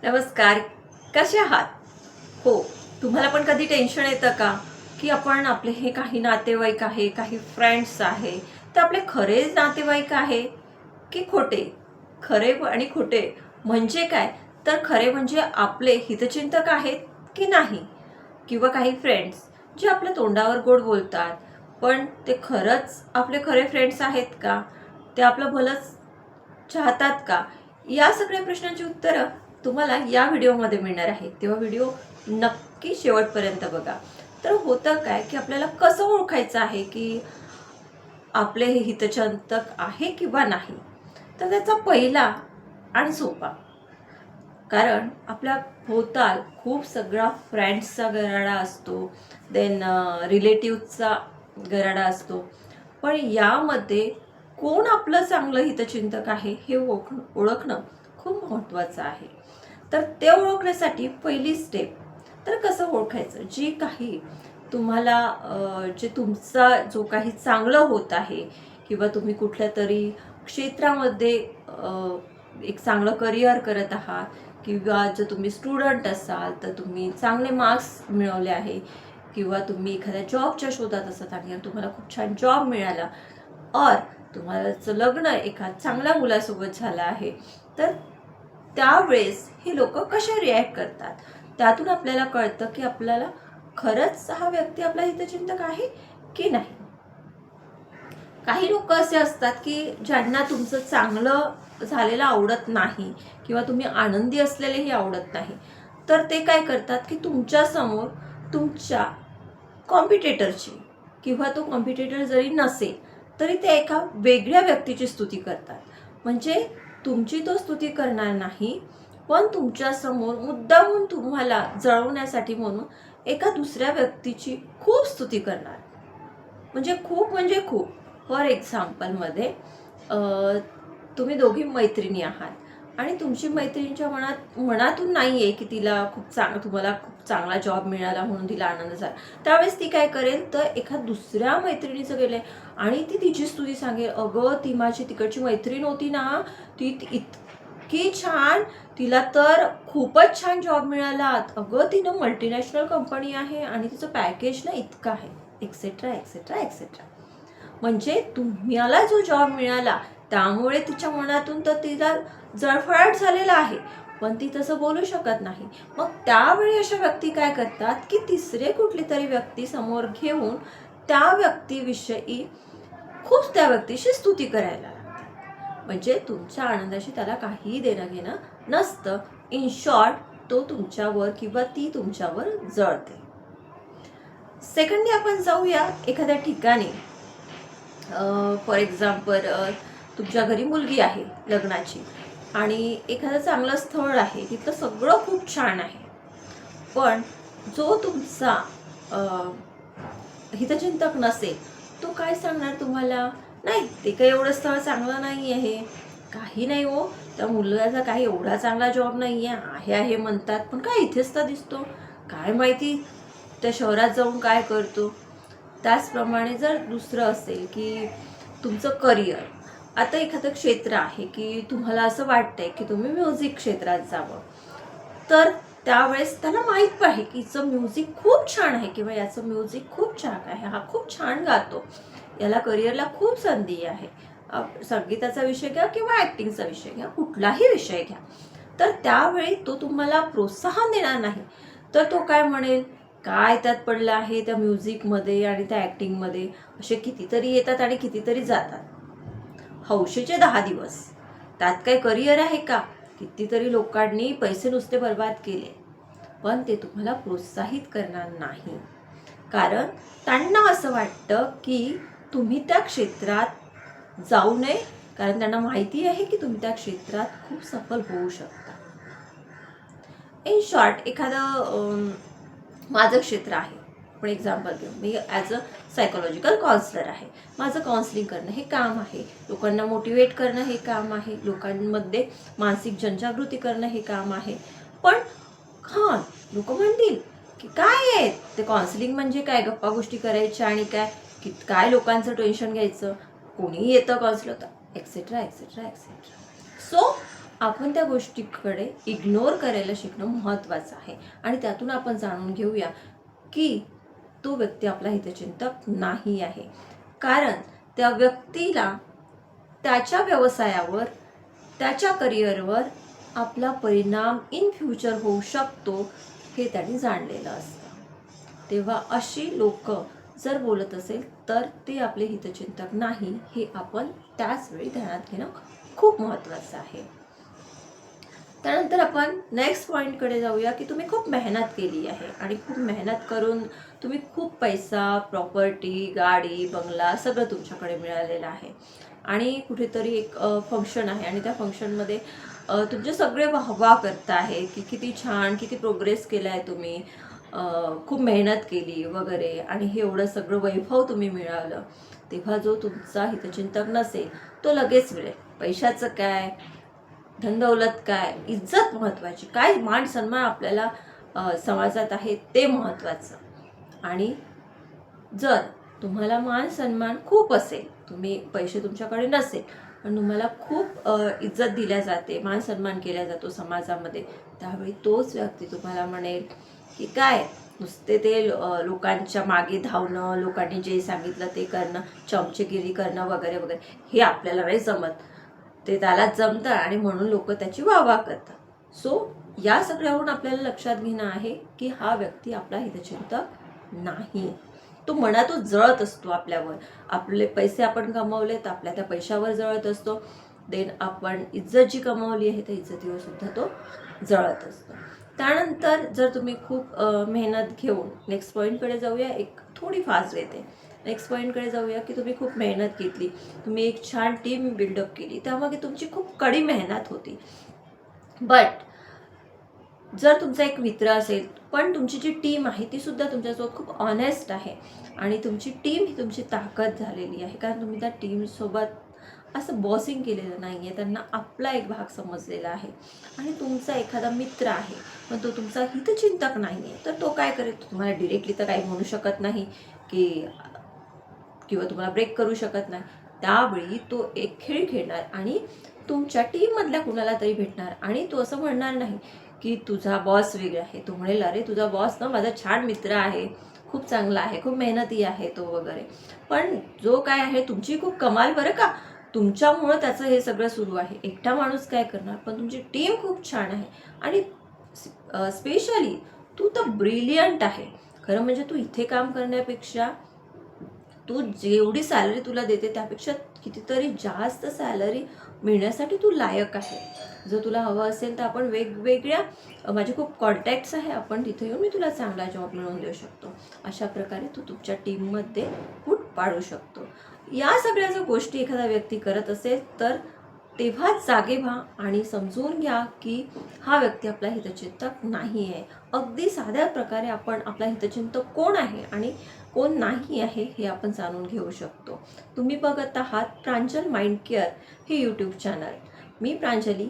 नमस्कार. कसे आहात? हो, तुम्हाला पण कधी टेन्शन येतं का? की आपण आपले हे काही नातेवाईक आहे, काही फ्रेंड्स आहे, ते आपले खरे नातेवाईक आहे की खोटे? खरे आणि खोटे म्हणजे काय? तर खरे म्हणजे आपले हितचिंतक आहेत की नाही? किंवा काही फ्रेंड्स जे आपल्या तोंडावर गोड बोलतात, पण ते खरंच आपले खरे फ्रेंड्स आहेत का? ते आपलं भलंच चाहतात का? या सगळ्या प्रश्नांची उत्तरं तुम्हाला या व्हिडिओमध्ये मिळणार आहे. तेव्हा व्हिडिओ नक्की शेवटपर्यंत बघा. तर होतं काय, की आपल्याला कसं ओळखायचं आहे, की आपले हे हितचिंतक आहे किंवा नाही? तर त्याचा पहिला आणि सोपा, कारण आपल्या भोवताल खूप सगळा फ्रेंड्सचा गराडा असतो, देन रिलेटिव्हचा गराडा असतो. पण यामध्ये कोण आपलं चांगलं हितचिंतक आहे हे ओळखणं खूप महत्त्वाचं आहे. तर ते ओळखण्यासाठी पहिली स्टेप, तर कसं ओळखायचं? जी काही तुम्हाला जे तुमचा जो काही चांगलं होत आहे किंवा तुम्ही कुठल्या तरी क्षेत्रामध्ये एक चांगलं करिअर करत आहात किंवा जर तुम्ही स्टुडंट असाल तर तुम्ही चांगले मार्क्स मिळवले आहे किंवा तुम्ही एखाद्या जॉबच्या शोधात असत आणि तुम्हाला खूप छान जॉब मिळाला और तुम्हाचं लग्न एका चांगल्या मुलासोबत झालं आहे, तर त्यावेळेस ही लोक कसे रिॲक्ट करतात त्यातून आपल्याला कळतं की आपल्याला खरंच हा व्यक्ती आपला हितचिंतक आहे की नाही. काही लोक असे असतात की ज्यांना तुमचं चांगलं झालेलं आवडत नाही किंवा तुम्ही आनंदी असलेलेही आवडत नाही, तर ते काय करतात की तुमच्या समोर तुमच्या कॉम्पिटिटरची किंवा तो कॉम्पिटिटर जरी नसेल तरी ते एका वेगळ्या व्यक्तीची स्तुती करतात. म्हणजे तुमची तो स्तुती करणार नाही, पण तुमच्या समोर मुद्दामून तुम्हाला जळवण्यासाठी म्हणून एका दुसऱ्या व्यक्तीची खूप स्तुती करणार. म्हणजे खूप. फॉर एक्झाम्पलमध्ये तुम्ही दोघी मैत्रिणी आहात आणि तुमची मैत्रिणीच्या मनातून नाही आहे की तुम्हाला खूप चांगला जॉब मिळाला म्हणून तिला आनंद झाला. त्यावेळेस ती काय करेल, तर एका दुसऱ्या मैत्रिणीचं गेले आणि ती तिची स्तुती सांगेल, अगं ती माझी तिकडची मैत्रीण होती ना, ती इतकी छान, तिला तर खूपच छान जॉब मिळाला, अगं तिनं मल्टीनॅशनल कंपनी आहे आणि तिचं पॅकेज ना इतकं आहे, एक्सेट्रा एक्सेट्रा एक्सेट्रा. म्हणजे तुम्हाला जो जॉब मिळाला त्यामुळे तिच्या मनातून तर तिला जळफळाट झालेला आहे, पण ती तसं बोलू शकत नाही. मग त्यावेळी अशा व्यक्ती काय करतात की तिसरे कुठली तरी व्यक्ती समोर घेऊन त्या व्यक्तीविषयी खूप त्या व्यक्तीशी स्तुती करायला लागतात. म्हणजे तुमच्या आनंदाशी त्याला काहीही देणं घेणं नसतं. इन शॉर्ट, तो तुमच्यावर किंवा ती तुमच्यावर जळते. सेकंडली आपण जाऊया एखाद्या ठिकाणी. फॉर एक्झाम्पल, तुमच्या घरी मुलगी आहे लग्नाची आणि एखादं चांगलं स्थळ आहे, तिथलं सगळं खूप छान आहे, पण जो तुमचा हितचिंतक नसेल तो काय सांगणार तुम्हाला, नाही ते काही एवढं स्थळ चांगलं नाही आहे, काही नाही हो, त्या मुलाचा काही एवढा चांगला जॉब नाही आहे म्हणतात, पण काय इथेच तर दिसतो, काय माहिती त्या शहरात जाऊन काय करतो. त्याचप्रमाणे जर दुसरं असेल की तुमचं करिअर, आता एखादं क्षेत्र आहे की तुम्हाला असं वाटतंय की तुम्ही म्युझिक क्षेत्रात जावं, तर त्यावेळेस त्याला माहीत आहे की हिचं म्युझिक खूप छान आहे किंवा याचं म्युझिक खूप छान आहे, हा खूप छान गातो, याला करिअरला खूप संधी आहे. संगीताचा विषय घ्या किंवा ॲक्टिंगचा विषय घ्या, कुठलाही विषय घ्या, तर त्यावेळी तो तुम्हाला प्रोत्साहन देणार नाही, तर तो काय म्हणेल, काय त्यात पडलं आहे त्या म्युझिकमध्ये आणि त्या ॲक्टिंगमध्ये, असे कितीतरी येतात आणि कितीतरी जातात, हौशीचे 10 दिवस, त्यात काय करिअर आहे का? कितीतरी लोकांनी पैसे नुसते बर्बाद केले, पण ते तुम्हाला प्रोत्साहित करणार नाही, कारण त्यांना असं वाटतं की तुम्ही त्या क्षेत्रात जाऊ नये, कारण त्यांना माहिती आहे की तुम्ही त्या क्षेत्रात खूप सफल होऊ शकता. इन शॉर्ट, एखादं माझं क्षेत्र आहे, पण एक्झाम्पल घेऊ, मी ॲज अ सायकोलॉजिकल काउन्सलर आहे, माझं काउन्सिलिंग करणं हे काम आहे, लोकांना मोटिवेट करणं हे काम आहे, लोकांमध्ये मानसिक जनजागृती करणं हे काम आहे. पण हां, लोक म्हणतील की काय आहे ते काउन्सिलिंग, म्हणजे काय गप्पा गोष्टी करायच्या आणि काय लोकांचं टेन्शन घ्यायचं, कोणीही येतं counsellor etcetera etcetera etcetera. So आपण त्या गोष्टीकडे इग्नोर करायला शिकणं महत्त्वाचं आहे आणि त्यातून आपण जाणून घेऊया की तो व्यक्ती आपला हितचिंतक नाही आहे. कारण त्या व्यक्तीला त्याच्या व्यवसायावर, त्याच्या करिअरवर आपला परिणाम इन फ्युचर होऊ शकतो हे त्यांनी जाणलेलं असतं. तेव्हा अशी लोक जर बोलत असेल तर ते आपले हितचिंतक नाही हे आपण त्याच वेळी ध्यानात घेणं खूप महत्त्वाचं आहे. त्यानंतर आपण नेक्स्ट पॉईंटकडे जाऊया की तुम्ही खूप मेहनत केली आहे आणि खूप मेहनत करून तुम्ही खूप पैसा, प्रॉपर्टी, गाडी, बंगला सगळं तुमच्याकडे मिळालेलं आहे आणि कुठेतरी एक फंक्शन आहे आणि त्या फंक्शनमध्ये तुमचे सगळे वाहवा करता आहे की किती छान, किती प्रोग्रेस केला आहे तुम्ही, खूप मेहनत केली वगैरे आणि हे एवढं सगळं वैभव तुम्ही मिळालं. तेव्हा जो तुमचा हितचिंतक नसेल तो लगेच मिळेल. पैशाचं काय, धनदौलत काय, इज्जत महत्त्वाची, काय मान सन्मान आपल्याला समाजात आहे ते महत्त्वाचं. आणि जर तुम्हाला मान सन्मान खूप असेल, तुम्ही पैसे तुमच्याकडे नसेल पण तुम्हाला खूप इज्जत दिल्या जाते, मान सन्मान केला जातो समाजामध्ये, त्यावेळी तोच व्यक्ती तुम्हाला म्हणेल की काय नुसते ते लोकांच्या मागे धावणं, लोकांनी जे सांगितलं ते करणं, चमचेगिरी करणं वगैरे वगैरे हे आपल्याला नाही जमत. ते त्याला जमतं आणि म्हणून लोक त्याची वाहवा करतात. सो या सगळ्यावरून आपल्याला लक्षात घेणं आहे की हा व्यक्ती आपला हितचिंतक नाही. तो मनातून जळत असतो आपल्यावर. आपले पैसे आपण कमावले तर आपल्या त्या पैशावर जळत असतो. देन आपण इज्जत जी कमावली आहे त्या इज्जतीवर सुद्धा तो जळत असतो. त्यानंतर जर तुम्ही खूप मेहनत घेऊन नेक्स्ट पॉईंटकडे जाऊया, एक थोडी फास्ट येते. नेक्स्ट पॉईंटकडे जाऊया की तुम्ही खूप मेहनत घेतली, तुम्ही एक छान टीम बिल्डअप केली, त्यामागे तुमची खूप कडी मेहनत होती. बट जर तुमचा एक मित्र असेल पण तुमची जी टीम आहे ती सुद्धा तुमच्यासोबत खूप ऑनेस्ट आहे आणि तुमची टीम ही तुमची ताकद झालेली आहे, कारण तुम्ही त्या टीमसोबत असं बॉसिंग केलेलं नाही आहे, त्यांना आपला एक भाग समजलेला आहे. आणि तुमचा एखादा मित्र आहे पण तो तुमचा हितचिंतक नाही आहे, तर तो काय करेल, तुम्हाला डिरेक्टली तर काही म्हणू शकत नाही की किंवा तुम्हाला ब्रेक करू शकत नाही. त्यावेळी तो एक खेळ खेळणार आणि तुमच्या टीममधल्या कुणाला तरी भेटणार आणि तो असं म्हणणार नाही की तुझा बॉस वेगळा आहे. तो म्हणेल अरे तुझा बॉस ना माझा छान मित्र आहे, खूप चांगला आहे, खूप मेहनती आहे तो वगैरे. पण जो काय आहे तुमची खूप कमाल बरं का, तुमच्यामुळं त्याचं हे सगळं सुरू आहे. एकटा माणूस काय करणार, पण तुमची टीम खूप छान आहे आणि स्पेशली तू तर ब्रिलियंट आहे. खरं म्हणजे तू इथे काम करण्यापेक्षा तू जेवढी सॅलरी तुला देते त्यापेक्षा कितीतरी जास्त सॅलरी मिळण्यासाठी तू लायक आहे. जर तुला हवं असेल तर आपण वेगवेगळ्या माझे खूप कॉन्टॅक्ट्स आहे, आपण तिथे येऊन मी तुला चांगला जॉब मिळवून देऊ शकतो. अशा प्रकारे तू तुमच्या टीममध्ये फूट पाडू शकतो. या सगळ्या जर गोष्टी एखादा व्यक्ती करत असेल तर तेव्हाच जागे व्हा आणि समजून घ्या की हा व्यक्ती आपला हितचिंतक नाही आहे. अगदी साध्या प्रकारे आपण आपला हितचिंतक कोण आहे आणि कोण नाही आहे हे आपण जाणून घेऊ शकतो. तुम्ही बघत आहात प्रांजल माइंड केअर हे यूट्यूब चॅनल. मी प्रांजली,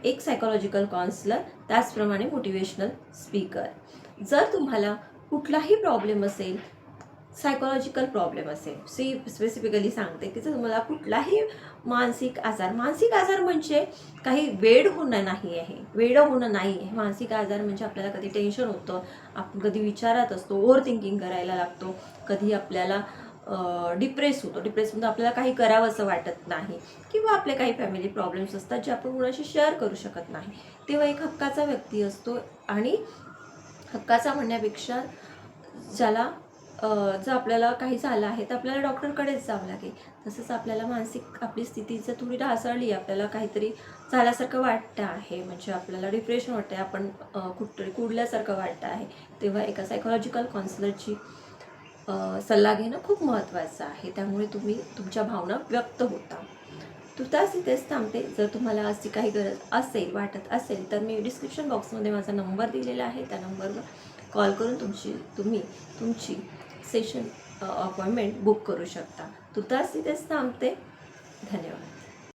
एक सायकोलॉजिकल काउन्सिलर, त्याचप्रमाणे मोटिवेशनल स्पीकर. जर तुम्हाला कुठलाही प्रॉब्लेम असेल, सायकोलॉजिकल प्रॉब्लेम असेल, स्पेसिफिकली सांगते की जर तुम्हाला कुठलाही मानसिक आजार म्हणजे काही वेड होणं नाही आहे, वेडं होणं नाही आहे. मानसिक आजार म्हणजे आपल्याला कधी टेन्शन होतं, आपण कधी विचारात असतो, ओव्हर थिंकिंग करायला लागतो, कधी आपल्याला डिप्रेस होतो, डिप्रेसमध्ये आपल्याला काही करावं असं वाटत नाही किंवा आपले काही फॅमिली प्रॉब्लेम्स असतात जे आपण कुणाशी शेअर करू शकत नाही. तेव्हा एक हक्काचा व्यक्ती असतो आणि हक्काचा म्हणण्यापेक्षा ज्याला जर आपल्याला काही झालं आहे तर आपल्याला डॉक्टरकडेच जावं लागेल. तसंच आपल्याला मानसिक आपली स्थिती जर थोडी ढासळली, आपल्याला काहीतरी झाल्यासारखं वाटतं आहे, म्हणजे आपल्याला डिप्रेशन वाटतं आहे, आपण कुठतरी कुडल्यासारखं वाटतं आहे, तेव्हा एका सायकोलॉजिकल काउन्सिलरची सल्ला घेणं खूप महत्त्वाचं आहे. त्यामुळे तुम्ही तुमच्या भावना व्यक्त होता. तुर्तास इथेच थांबते. जर तुम्हाला अशी काही गरज असेल, वाटत असेल तर मी डिस्क्रिप्शन बॉक्समध्ये माझा नंबर दिलेला आहे, त्या नंबरवर कॉल करून तुम्ही तुमची सेशन अपॉइंटमेंट बुक करू शकता. तुर्तास इथेच थांबते. धन्यवाद.